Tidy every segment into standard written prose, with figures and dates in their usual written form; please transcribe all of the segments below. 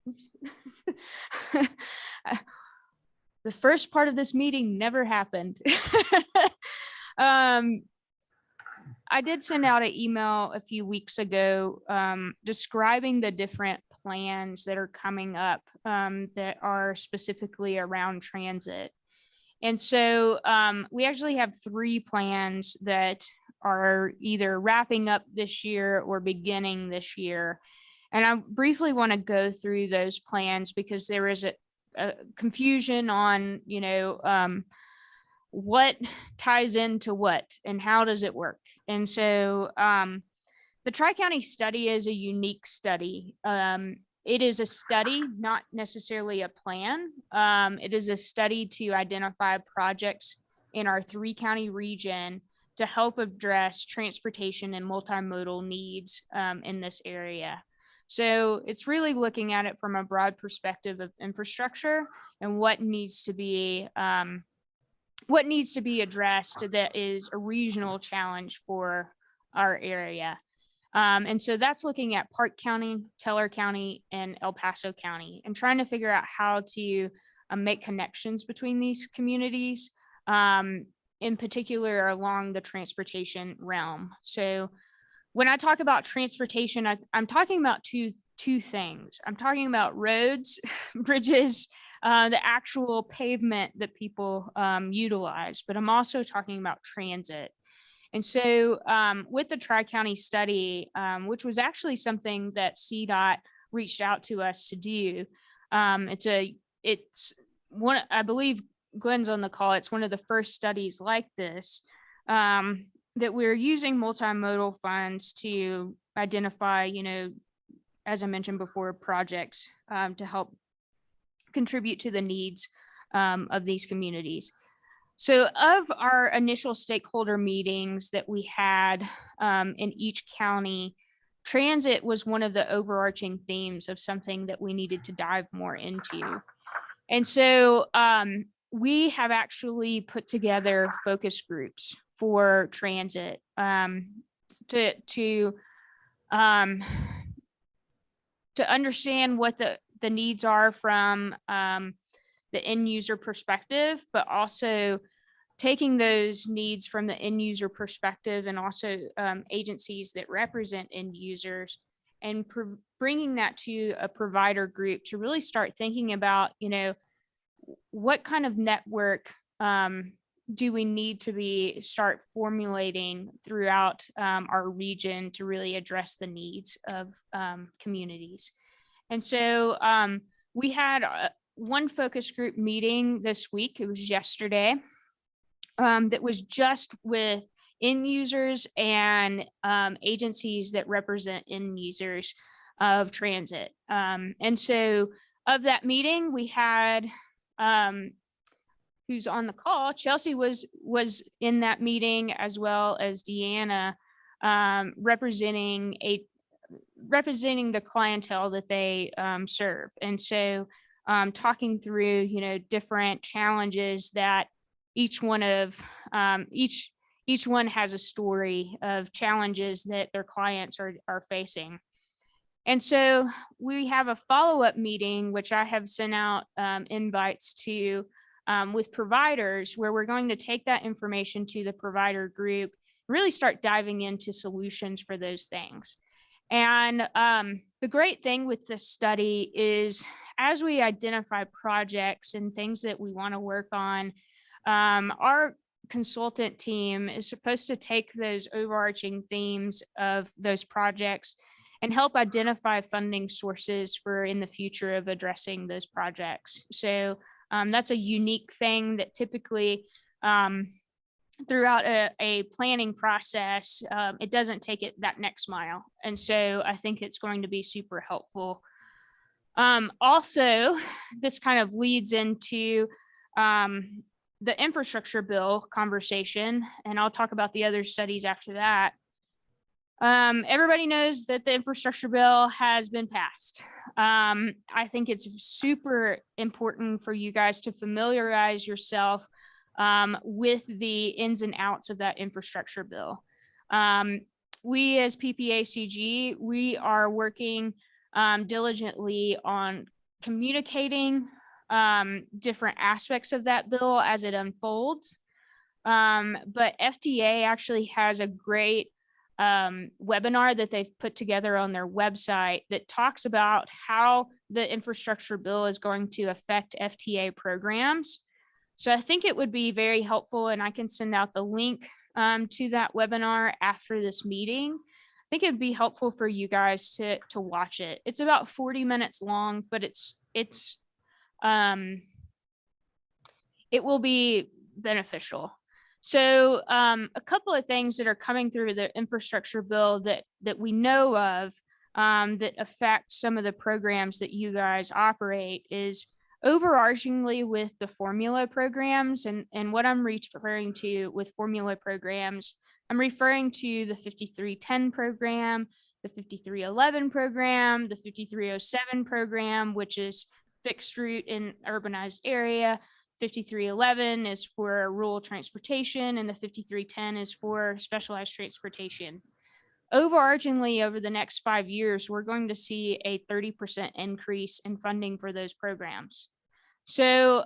Oops. The first part of this meeting never happened. I did send out an email a few weeks ago describing the different plans that are coming up that are specifically around transit. And so we actually have 3 plans that are either wrapping up this year or beginning this year. And I briefly want to go through those plans because there is a confusion on, what ties into what and how does it work. And so the Tri-County study is a unique study. It is a study, not necessarily a plan. It is a study to identify projects in our 3-county region to help address transportation and multimodal needs in this area. So it's really looking at it from a broad perspective of infrastructure and what needs to be addressed that is a regional challenge for our area. And so that's looking at Park County, Teller County, and El Paso County, and trying to figure out how to make connections between these communities, in particular along the transportation realm. So when I talk about transportation, I'm talking about two things. I'm talking about roads, bridges, the actual pavement that people utilize, but I'm also talking about transit. And so with the Tri-County study, which was actually something that CDOT reached out to us to do, it's one, I believe Glenn's on the call, it's one of the first studies like this, that we're using multimodal funds to identify, as I mentioned before, projects to help contribute to the needs of these communities. So of our initial stakeholder meetings that we had in each county, transit was one of the overarching themes of something that we needed to dive more into. And so we have actually put together focus groups for transit to understand what the needs are from the end user perspective, but also taking those needs from the end user perspective and also agencies that represent end users and bringing that to a provider group to really start thinking about, what kind of network do we need to start formulating throughout our region to really address the needs of communities. And so we had one focus group meeting this week. It was yesterday. That was just with end users and agencies that represent end users of transit. And so of that meeting, we had who's on the call, Chelsea was in that meeting, as well as Deanna, representing the clientele that they serve. And so talking through, different challenges that each one has a story of challenges that their clients are facing. And so we have a follow-up meeting, which I have sent out invites to with providers, where we're going to take that information to the provider group, really start diving into solutions for those things. And the great thing with this study is, as we identify projects and things that we want to work on, our consultant team is supposed to take those overarching themes of those projects and help identify funding sources for in the future of addressing those projects. So that's a unique thing that typically throughout a planning process, it doesn't take it that next mile. And so I think it's going to be super helpful. Also, this kind of leads into the infrastructure bill conversation, and I'll talk about the other studies after that. Everybody knows that the infrastructure bill has been passed. I think it's super important for you guys to familiarize yourself with the ins and outs of that infrastructure bill. We as PPACG, we are working diligently on communicating different aspects of that bill as it unfolds. But FTA actually has a great webinar that they've put together on their website that talks about how the infrastructure bill is going to affect FTA programs. So I think it would be very helpful, and I can send out the link to that webinar after this meeting. I think it'd be helpful for you guys to watch it. It's about 40 minutes long, but it will be beneficial. So a couple of things that are coming through the infrastructure bill that we know of that affect some of the programs that you guys operate is overarchingly with the formula programs. And what I'm referring to with formula programs, I'm referring to the 5310 program, the 5311 program, the 5307 program, which is fixed route in urbanized area. 5311 is for rural transportation, and the 5310 is for specialized transportation. Overarchingly, over the next 5 years, we're going to see a 30% increase in funding for those programs. So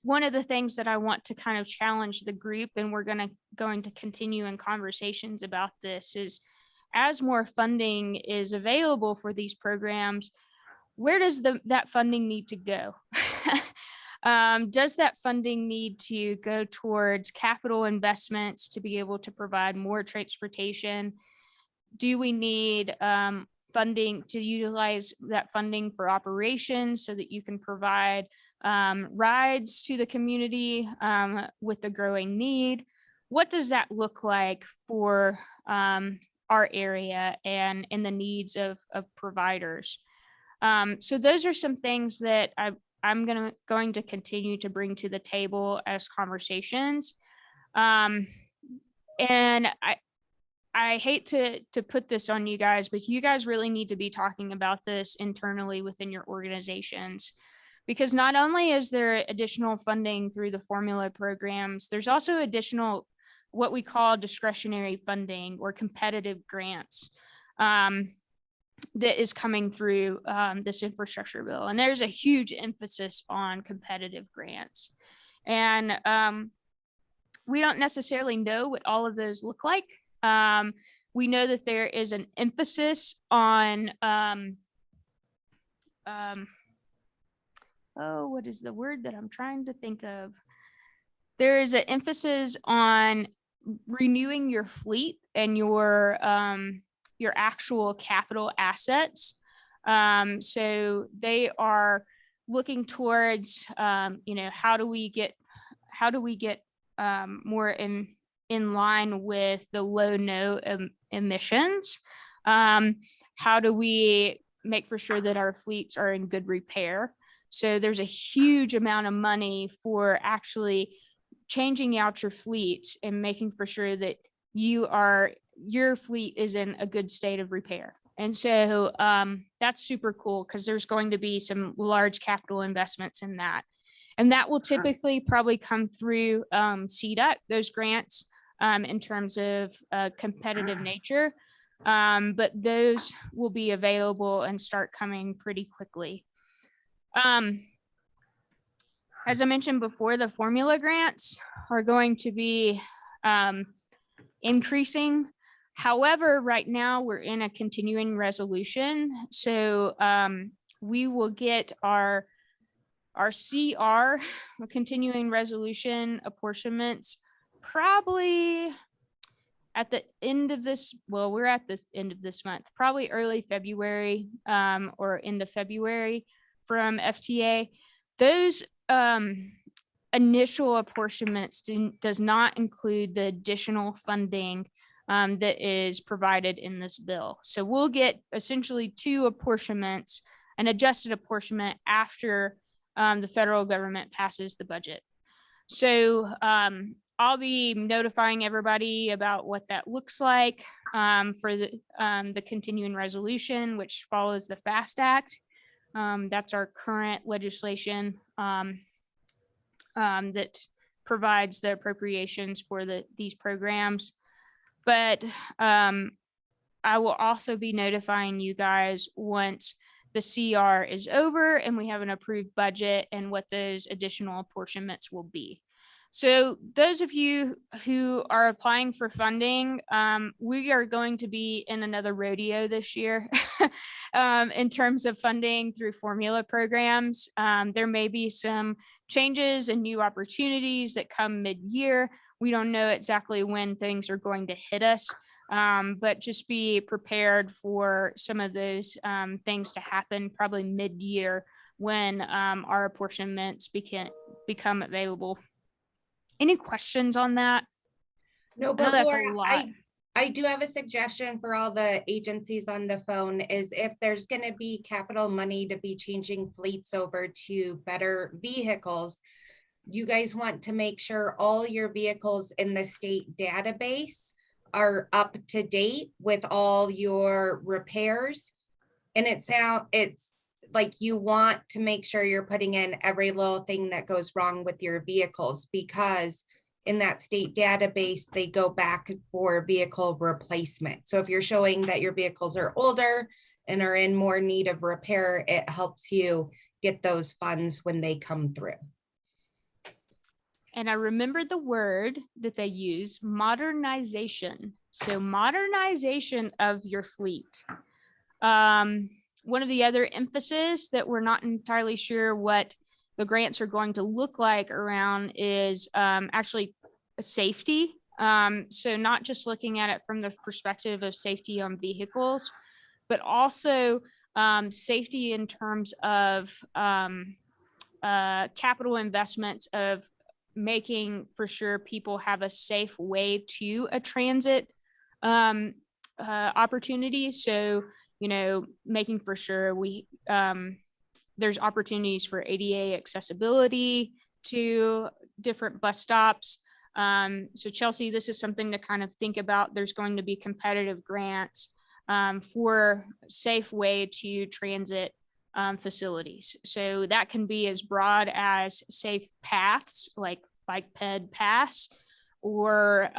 one of the things that I want to kind of challenge the group, and we're going to continue in conversations about this, is as more funding is available for these programs, where does that funding need to go? Does that funding need to go towards capital investments to be able to provide more transportation? Do we need funding to utilize that funding for operations so that you can provide rides to the community with the growing need? What does that look like for our area and in the needs of providers? So those are some things that I'm going to continue to bring to the table as conversations. And I hate to put this on you guys, but you guys really need to be talking about this internally within your organizations, because not only is there additional funding through the formula programs, there's also additional what we call discretionary funding or competitive grants that is coming through this infrastructure bill. And there's a huge emphasis on competitive grants. And we don't necessarily know what all of those look like. We know that there is an emphasis on, what is the word that I'm trying to think of? There is an emphasis on renewing your fleet and your actual capital assets. So they are looking towards, how do we get more in line with the low-no emissions? How do we make for sure that our fleets are in good repair? So there's a huge amount of money for actually changing out your fleet and making for sure that your fleet is in a good state of repair. And so that's super cool, because there's going to be some large capital investments in that. And that will typically probably come through CDOT, those grants, in terms of competitive nature. But those will be available and start coming pretty quickly. As I mentioned before, the formula grants are going to be increasing. However, right now we're in a continuing resolution. So we will get our CR, a continuing resolution apportionments, probably at the end of this, well, we're at the end of this month, probably early February or end of February from FTA. Those initial apportionments does not include the additional funding that is provided in this bill. So we'll get essentially two apportionments, an adjusted apportionment after the federal government passes the budget. So I'll be notifying everybody about what that looks like for the continuing resolution, which follows the FAST Act. That's our current legislation that provides the appropriations for these programs. But I will also be notifying you guys once the CR is over and we have an approved budget and what those additional apportionments will be. So those of you who are applying for funding, we are going to be in another rodeo this year in terms of funding through formula programs. There may be some changes and new opportunities that come mid-year. We don't know exactly when things are going to hit us, but just be prepared for some of those things to happen probably mid-year when our apportionments become available. Any questions on that? No, but Laura, I do have a suggestion for all the agencies on the phone is if there's going to be capital money to be changing fleets over to better vehicles, you guys want to make sure all your vehicles in the state database are up to date with all your repairs. And it's like you want to make sure you're putting in every little thing that goes wrong with your vehicles, because in that state database, they go back for vehicle replacement. So if you're showing that your vehicles are older and are in more need of repair, it helps you get those funds when they come through. And I remember the word that they use, modernization. So modernization of your fleet. One of the other emphasis that we're not entirely sure what the grants are going to look like around is actually safety. So not just looking at it from the perspective of safety on vehicles, but also safety in terms of capital investments of making for sure people have a safe way to a transit opportunity. So, you know, making for sure there's opportunities for ADA accessibility to different bus stops. So Chelsea, this is something to kind of think about. There's going to be competitive grants for safe way to transit facilities. So that can be as broad as safe paths like bike ped paths, or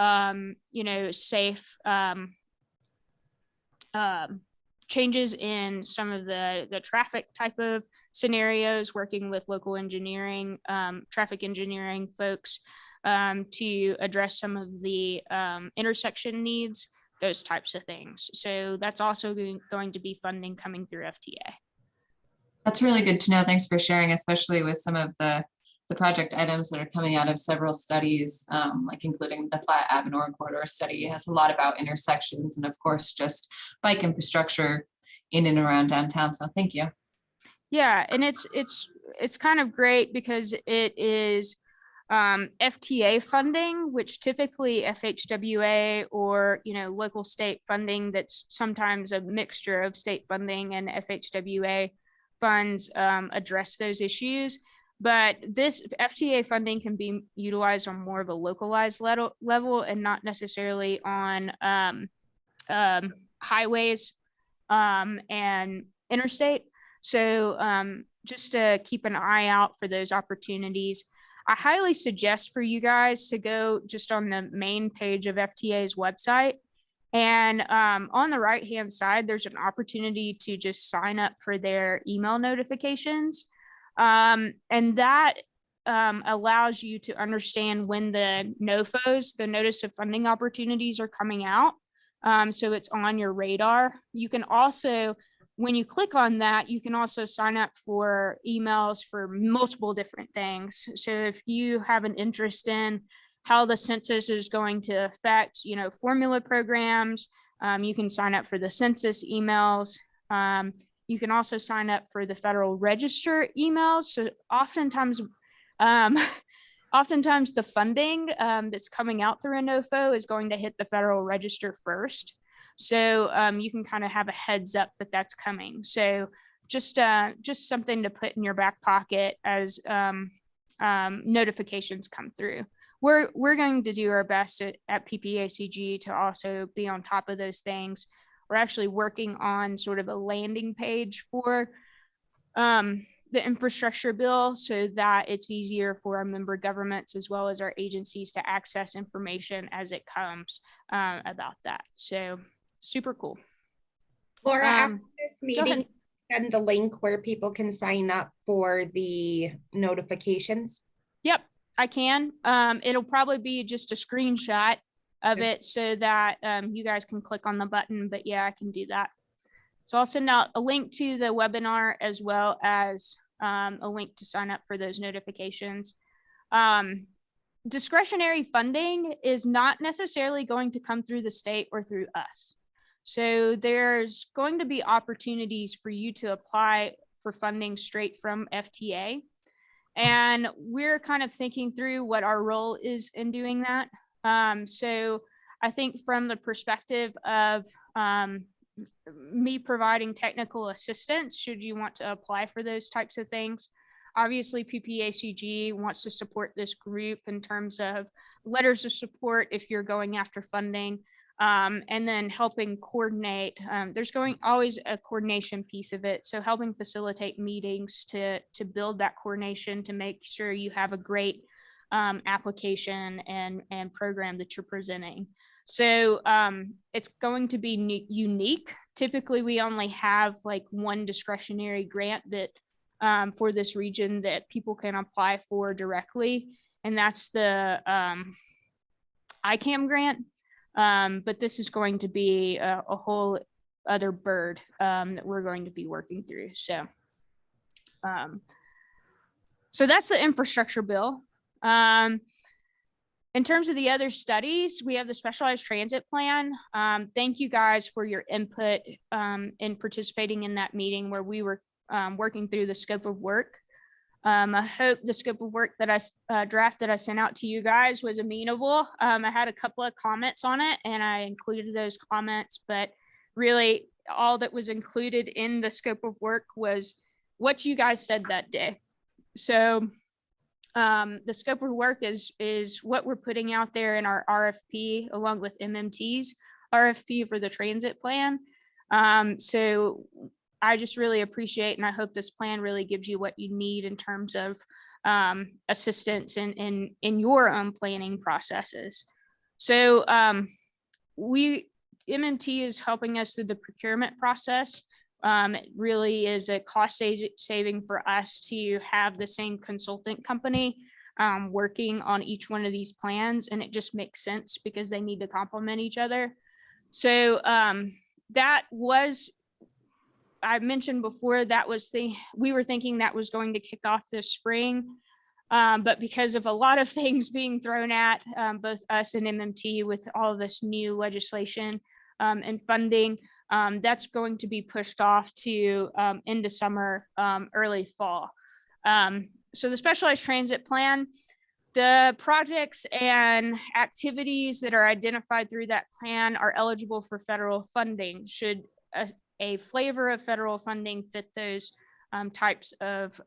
you know, safe changes in some of the traffic type of scenarios, working with local engineering, traffic engineering folks to address some of the intersection needs, those types of things. So that's also going to be funding coming through FTA. That's really good to know. Thanks for sharing, especially with some of the project items that are coming out of several studies, like including the Platte Avenue Corridor study has a lot about intersections and of course just bike infrastructure in and around downtown. So thank you. Yeah, and it's kind of great because it is FTA funding, which typically FHWA or, you know, local state funding that's sometimes a mixture of state funding and FHWA funds address those issues. But this FTA funding can be utilized on more of a localized level and not necessarily on highways and interstate. So just to keep an eye out for those opportunities. I highly suggest for you guys to go just on the main page of FTA's website. And on the right-hand side, there's an opportunity to just sign up for their email notifications. And that allows you to understand when the NOFOs, the Notice of Funding Opportunities, are coming out. So it's on your radar. You can also, when you click on that, you can also sign up for emails for multiple different things. So if you have an interest in how the census is going to affect, you know, formula programs, you can sign up for the census emails. You can also sign up for the Federal Register emails. So oftentimes the funding that's coming out through a NOFO is going to hit the Federal Register first. So you can kind of have a heads up that that's coming. So just something to put in your back pocket as notifications come through. We're going to do our best at PPACG to also be on top of those things. We're actually working on sort of a landing page for the infrastructure bill so that it's easier for our member governments as well as our agencies to access information as it comes about that. So super cool. Laura, after Um, this Go meeting, ahead. send the link where people can sign up for the notifications. Yep, I can. It'll probably be just a screenshot of it so that you guys can click on the button, but yeah, I can do that. So I'll send out a link to the webinar as well as a link to sign up for those notifications. Discretionary funding is not necessarily going to come through the state or through us. So there's going to be opportunities for you to apply for funding straight from FTA. And we're kind of thinking through what our role is in doing that. So I think from the perspective of me providing technical assistance, should you want to apply for those types of things, obviously PPACG wants to support this group in terms of letters of support if you're going after funding, and then helping coordinate. There's always a coordination piece of it. So helping facilitate meetings to build that coordination, to make sure you have a great application and program that you're presenting. So it's going to be unique. Typically, we only have like one discretionary grant that for this region that people can apply for directly, and that's the ICAM grant. But this is going to be a whole other bird that we're going to be working through. So that's the infrastructure bill. In terms of the other studies, we have the specialized transit plan. Thank you guys for your input in participating in that meeting where we were working through the scope of work. I hope the scope of work that I draft that I sent out to you guys was amenable. I had a couple of comments on it and I included those comments, but really all that was included in the scope of work was what you guys said that day. So the scope of work is what we're putting out there in our RFP along with MMT's RFP for the transit plan. So I just really appreciate, and I hope this plan really gives you what you need in terms of assistance in your own planning processes. So MMT is helping us through the procurement process. It really is a cost saving for us to have the same consultant company working on each one of these plans, and it just makes sense because they need to complement each other. So that was, I mentioned before, that was we were thinking that was going to kick off this spring, but because of a lot of things being thrown at both us and MMT with all of this new legislation and funding, that's going to be pushed off to into summer, early fall. So the specialized transit plan, the projects and activities that are identified through that plan are eligible for federal funding. Should a flavor of federal funding fit those types of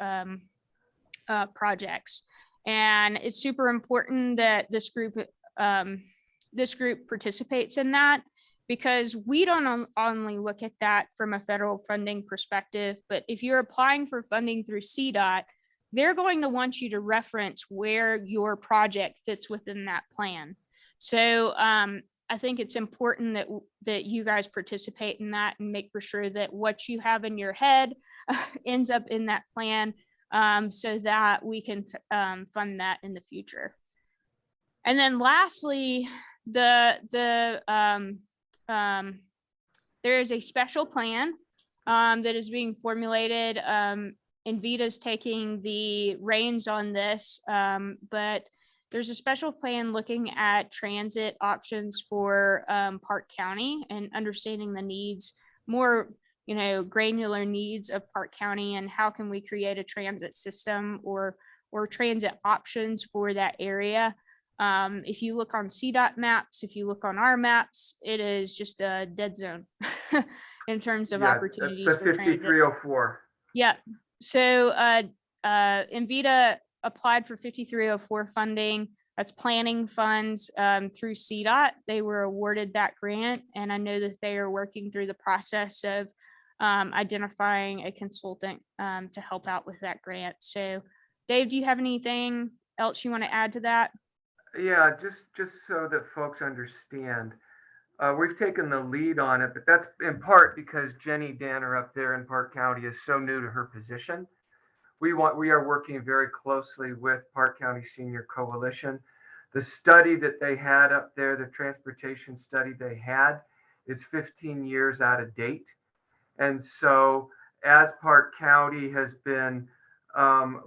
projects. And it's super important that this group participates in that, because we don't only look at that from a federal funding perspective, but if you're applying for funding through CDOT, they're going to want you to reference where your project fits within that plan. So I think it's important that you guys participate in that and make for sure that what you have in your head ends up in that plan, so that we can fund that in the future. And then lastly, there is a special plan that is being formulated. Invita's taking the reins on this, but there's a special plan looking at transit options for Park County and understanding the needs, more granular needs of Park County, and how can we create a transit system or transit options for that area. If you look on CDOT maps, if you look on our maps, it is just a dead zone in terms of opportunities. That's the 5304. Yeah. So Invita applied for 5304 funding. That's planning funds through CDOT. They were awarded that grant, and I know that they are working through the process of identifying a consultant to help out with that grant. So Dave, do you have anything else you want to add to that? Yeah, just so that folks understand, We've taken the lead on it, but that's in part because Jenny Danner up there in Park County is so new to her position. We are working very closely with Park County Senior Coalition. The study that they had up there, the transportation study they had, is 15 years out of date. And so as Park County has been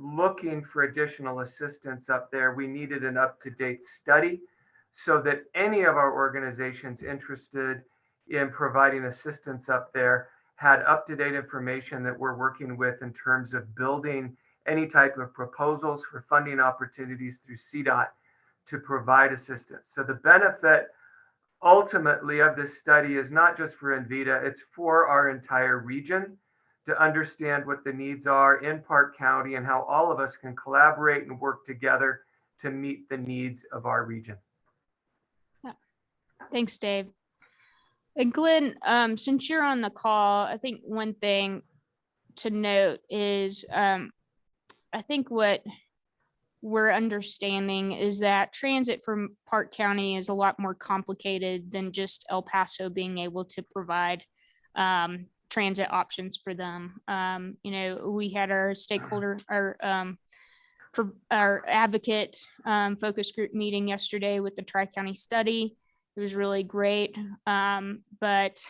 looking for additional assistance up there, we needed an up-to-date study so that any of our organizations interested in providing assistance up there had up-to-date information that we're working with in terms of building any type of proposals for funding opportunities through CDOT to provide assistance. So the benefit ultimately of this study is not just for Envita, it's for our entire region to understand what the needs are in Park County and how all of us can collaborate and work together to meet the needs of our region. Yeah. Thanks, Dave. And Glenn, since you're on the call, I think one thing to note is I think what we're understanding is that transit from Park County is a lot more complicated than just El Paso being able to provide transit options for them. You know, we had our stakeholder, our advocate focus group meeting yesterday with the Tri-County study. It was really great. But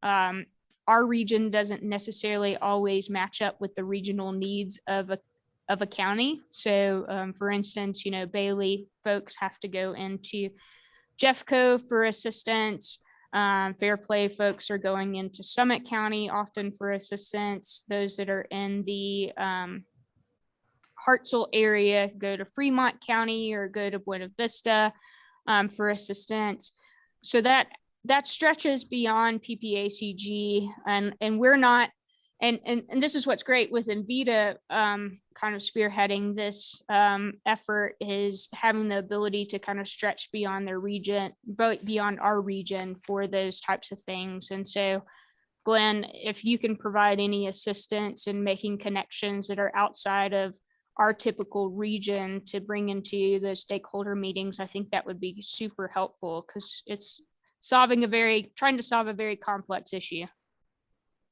our region doesn't necessarily always match up with the regional needs of a county. So for instance, you know, Bailey folks have to go into Jeffco for assistance. Fairplay folks are going into Summit County often for assistance. Those that are in the Hartselle area go to Fremont County or go to Buena Vista for assistance. So that stretches beyond PPACG, and we're not. And this is what's great with Envita kind of spearheading this effort, is having the ability to kind of stretch beyond their region, but beyond our region for those types of things. And so, Glenn, if you can provide any assistance in making connections that are outside of our typical region to bring into the stakeholder meetings, I think that would be super helpful, because it's trying to solve a very complex issue.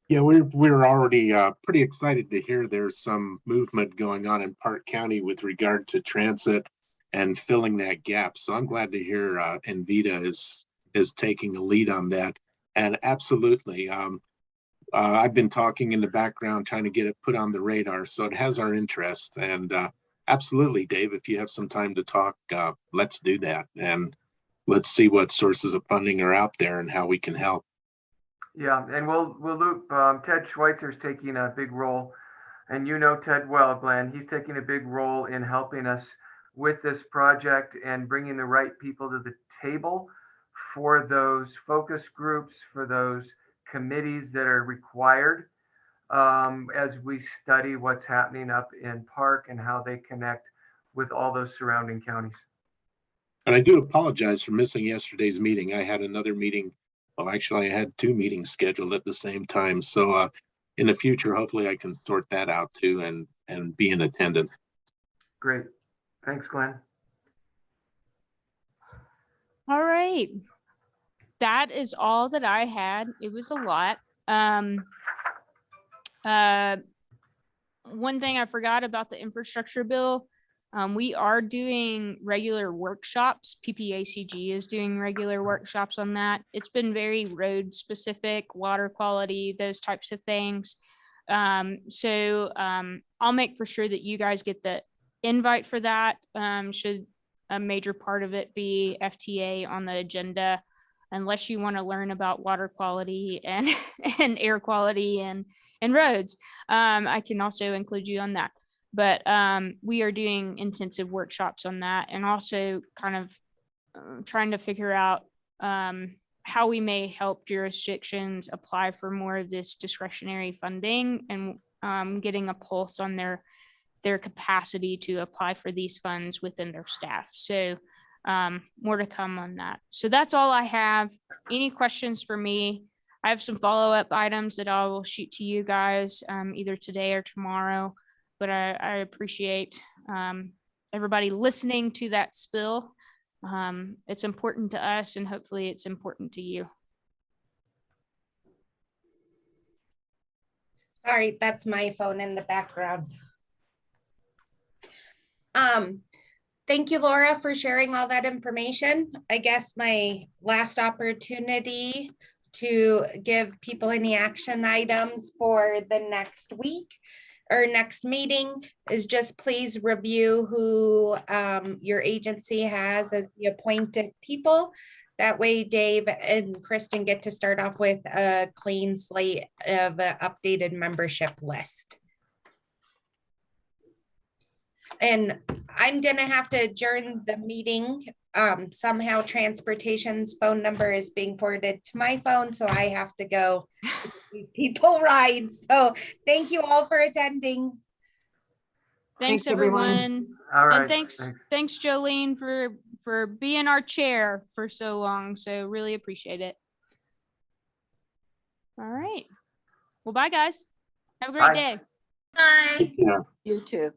Yeah, we're already pretty excited to hear there's some movement going on in Park County with regard to transit and filling that gap. So I'm glad to hear Envita is taking a lead on that. And absolutely, I've been talking in the background, trying to get it put on the radar. So it has our interest. And absolutely, Dave, if you have some time to talk, let's do that. And let's see what sources of funding are out there and how we can help. Yeah, and we'll loop. Ted Schweitzer's taking a big role, and you know Ted well, Glenn. He's taking a big role in helping us with this project and bringing the right people to the table for those focus groups, for those committees that are required as we study what's happening up in Park and how they connect with all those surrounding counties. And I do apologize for missing yesterday's meeting. I had another meeting. Well, actually, I had two meetings scheduled at the same time. So in the future, hopefully I can sort that out too and be in attendance. Great. Thanks, Glenn. All right. That is all that I had. It was a lot. One thing I forgot about the infrastructure bill, we are doing regular workshops. PPACG is doing regular workshops on that. It's been very road specific, water quality, those types of things. So I'll make for sure that you guys get the invite for that. Should a major part of it be FTA on the agenda, unless you want to learn about water quality and air quality and roads. I can also include you on that. But we are doing intensive workshops on that, and also kind of trying to figure out how we may help jurisdictions apply for more of this discretionary funding, and getting a pulse on their capacity to apply for these funds within their staff. So more to come on that. So that's all I have. Any questions for me? I have some follow-up items that I will shoot to you guys either today or tomorrow. But I appreciate everybody listening to that spill. It's important to us, and hopefully it's important to you. Sorry, that's my phone in the background. Thank you, Laura, for sharing all that information. I guess my last opportunity to give people any action items for the next week or next meeting is just please review who your agency has as the appointed people. That way Dave and Kristen get to start off with a clean slate of an updated membership list. And I'm gonna have to adjourn the meeting. Somehow transportation's phone number is being forwarded to my phone, so I have to go give people rides. So thank you all for attending. Thanks, Thanks, everyone. everyone. All right. And thanks Jolene for being our chair for so long. So really appreciate it. All right. Well, bye guys. Have a great Bye. day. Bye. Yeah. You too.